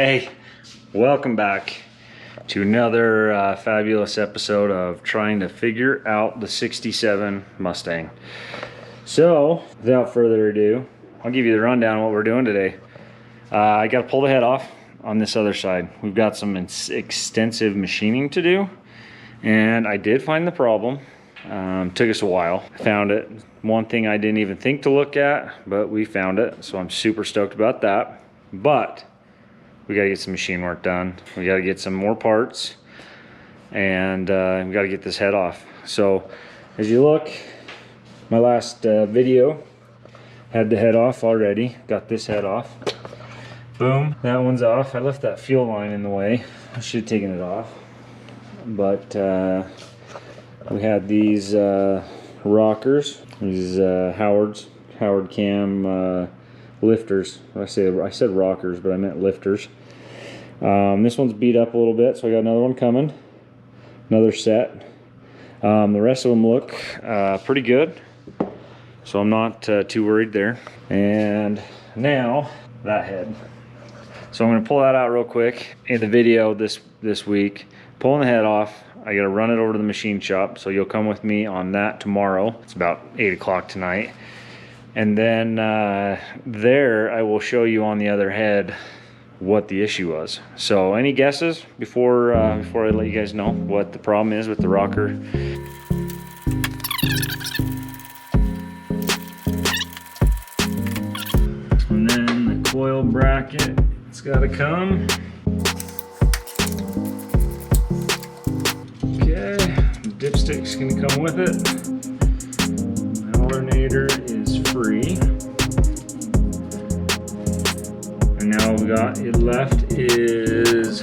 Hey, welcome back to another fabulous episode of trying to figure out the 67 Mustang. So, without further ado, I'll give you the rundown of what we're doing today. I got to pull the head off on this other side. We've got some extensive machining to do, and I did find the problem. Took us a while. I found it. One thing I didn't even think to look at, but we found it, so I'm super stoked about that. But we got to get some machine work done. We got to get some more parts, and we got to get this head off. So as you look, my last video had the head off already. Got this head off. Boom, that one's off. I left that fuel line in the way. I should have taken it off. But we had these rockers, these Howard cam lifters. I said rockers, but I meant lifters. This one's beat up a little bit, so I got another one coming, another set. The rest of them look pretty good, so I'm not too worried there. And now that head. So I'm going to pull that out real quick in the video this week. Pulling the head off. I got to run it over to the machine shop, so you'll come with me on that tomorrow. It's about 8 o'clock tonight. And then there I will show you on the other head what the issue was. So any guesses before I let you guys know what the problem is with the rocker? And then the coil bracket, it's got to come. Okay, the dipstick's gonna come with it. The alternator is free. And now we got it left is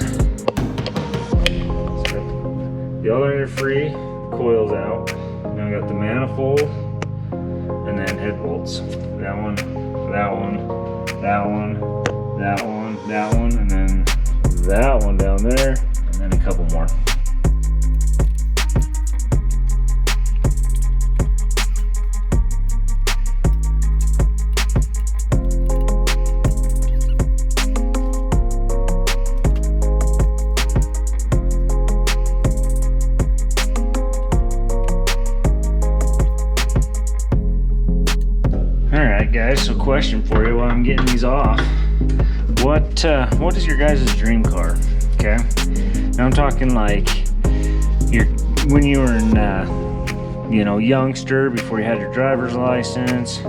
the alternator free, coils out. Now we got the manifold, and then head bolts. That one, that one, that one, that one, that one, and then that one down there, and then a couple more. Alright guys, so question for you while I'm getting these off. What is your guys' dream car? Okay, now I'm talking like when you were in youngster, before you had your driver's license.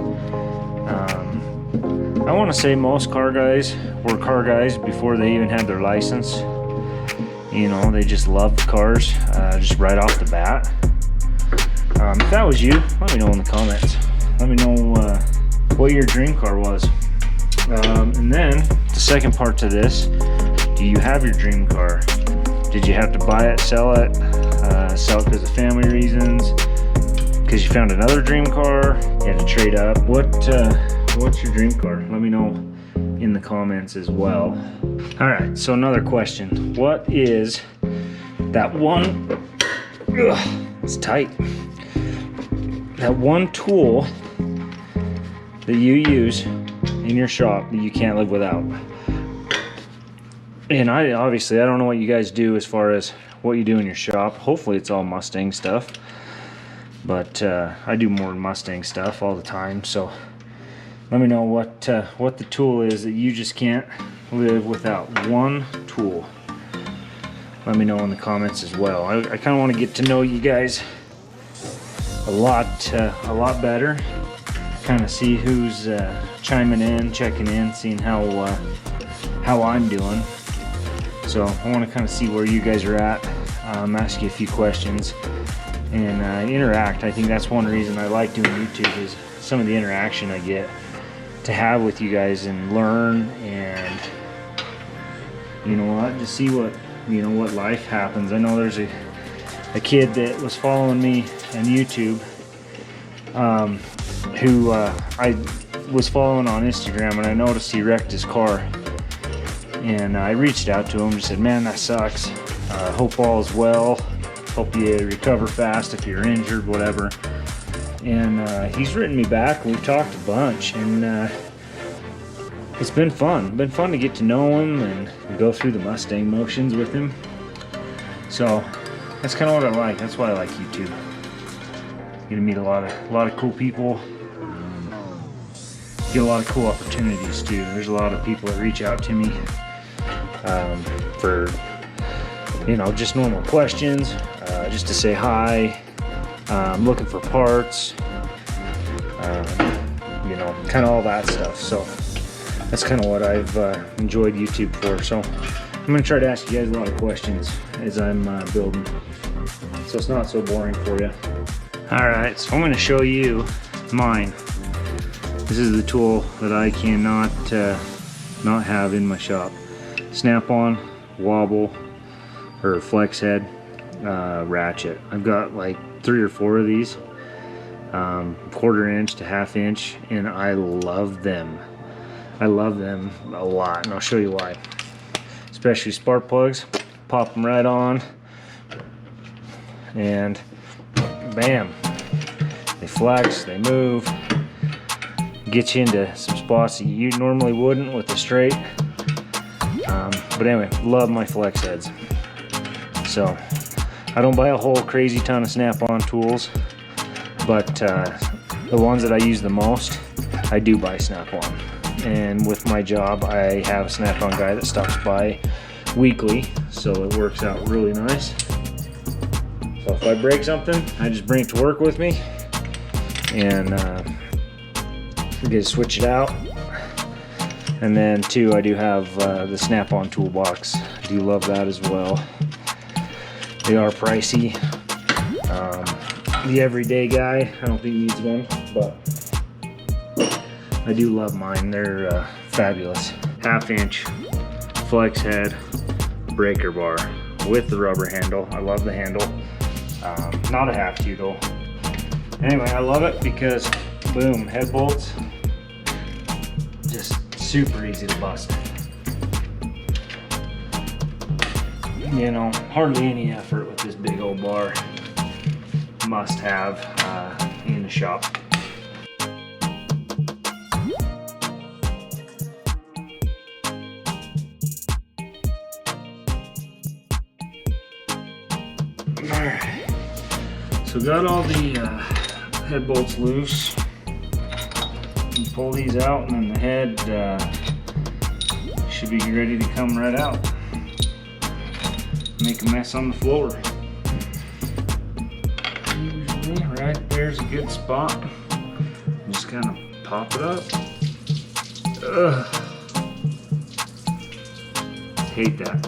I want to say most car guys were car guys before they even had their license. You know, they just loved cars just right off the bat. If that was you, let me know in the comments. Let me know what your dream car was. And then the second part to this, do you have your dream car? Did you have to buy it, sell it because of family reasons, because you found another dream car, you had to trade up? What's your dream car? Let me know in the comments as well. All right, so another question. What is that one, it's tight, that one tool that you use in your shop that you can't live without? And I don't know what you guys do as far as what you do in your shop. Hopefully it's all Mustang stuff, but I do more Mustang stuff all the time. So let me know what the tool is that you just can't live without. One tool. Let me know in the comments as well. I kind of want to get to know you guys a lot better. Kind of see who's chiming in, checking in, seeing how I'm doing. So I want to kind of see where you guys are at, ask you a few questions, and interact. I think that's one reason I like doing YouTube, is some of the interaction I get to have with you guys and learn, and you know what, just see what life happens. I know there's a kid that was following me on YouTube, who I was following on Instagram, and I noticed he wrecked his car, and I reached out to him, just said, man, that sucks, hope all is well, hope you recover fast if you're injured, whatever. And he's written me back, we've talked a bunch, and it's been fun. Been fun to get to know him and go through the Mustang motions with him. So that's kind of what I like. That's why I like YouTube. Get to meet a lot of cool people. Get a lot of cool opportunities too. There's a lot of people that reach out to me for, you know, just normal questions, just to say hi. I'm looking for parts, you know, kind of all that stuff. So that's kind of what I've enjoyed YouTube for. So I'm gonna try to ask you guys a lot of questions as I'm building, so it's not so boring for you. All right, so I'm gonna show you mine. This is the tool that I cannot not have in my shop. Snap-on, wobble, or flex head, ratchet. I've got like 3 or 4 of these, 1/4 inch to 1/2 inch, and I love them. I love them a lot, and I'll show you why. Especially spark plugs, pop them right on, and bam, they flex, they move, get you into some spots that you normally wouldn't with a straight. But anyway, love my flex heads. So I don't buy a whole crazy ton of snap-on tools, but the ones that I use the most, I do buy snap-on. And with my job, I have a snap-on guy that stops by weekly, so it works out really nice. So if I break something, I just bring it to work with me, and get to switch it out. And then too, I do have the snap-on toolbox. I do love that as well. They are pricey. The everyday guy, I don't think he needs one, but I do love mine. They're fabulous. 1/2 inch flex head breaker bar with the rubber handle. I love the handle. Not a have to though. Anyway, I love it because boom, head bolts, just super easy to bust. You know, hardly any effort with this big old bar. Must have in the shop. Alright, so got all the head bolts loose. You pull these out, and then the head should be ready to come right out. Make a mess on the floor. Usually right there's a good spot. Just kind of pop it up. Ugh. Hate that.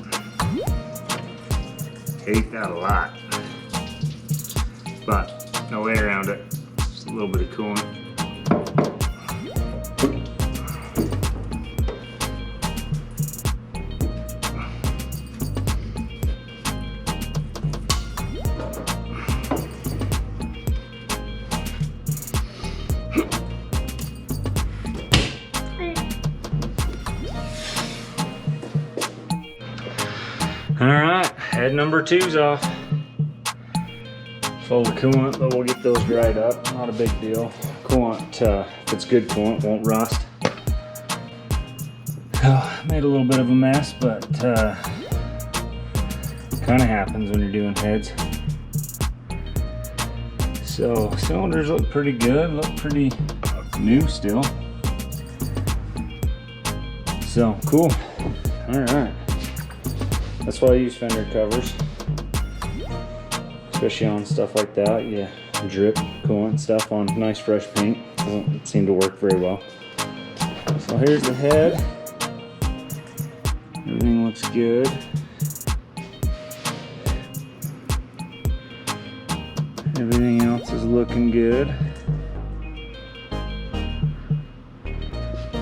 Hate that a lot. But no way around it. Just a little bit of coolant. Alright, head number 2's off. Full of coolant, but we'll get those dried up. Not a big deal. Coolant, if it's good coolant, won't rust. Oh, made a little bit of a mess, but kind of happens when you're doing heads. So cylinders look pretty good, look pretty new still. So cool. Alright. That's why I use fender covers, especially on stuff like that. Yeah, drip coolant stuff on nice fresh paint doesn't seem to work very well. So here's the head. Everything looks good. Everything else is looking good.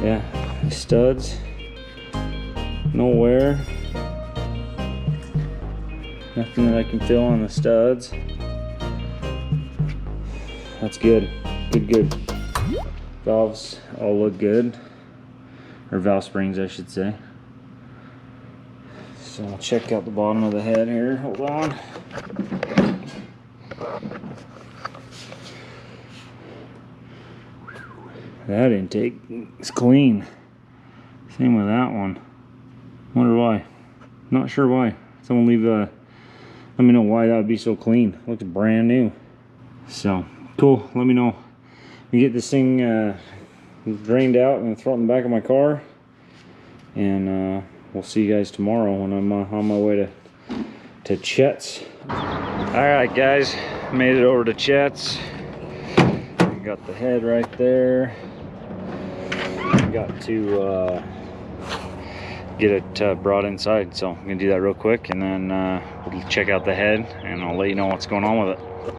Yeah, the studs, no wear. Nothing that I can feel on the studs. That's good. Good. Valves all look good. Or valve springs, I should say. So I'll check out the bottom of the head here. Hold on. That intake is clean. Same with that one. Wonder why. Not sure why. Someone leave let me know why that would be so clean. Looks brand new. So cool. Let me know. We get this thing drained out and throw it in the back of my car, and we'll see you guys tomorrow when I'm on my way to Chet's. All right, guys, made it over to Chet's. Got the head right there. Got to get it brought inside, so I'm gonna do that real quick, and then we'll check out the head, and I'll let you know what's going on with it.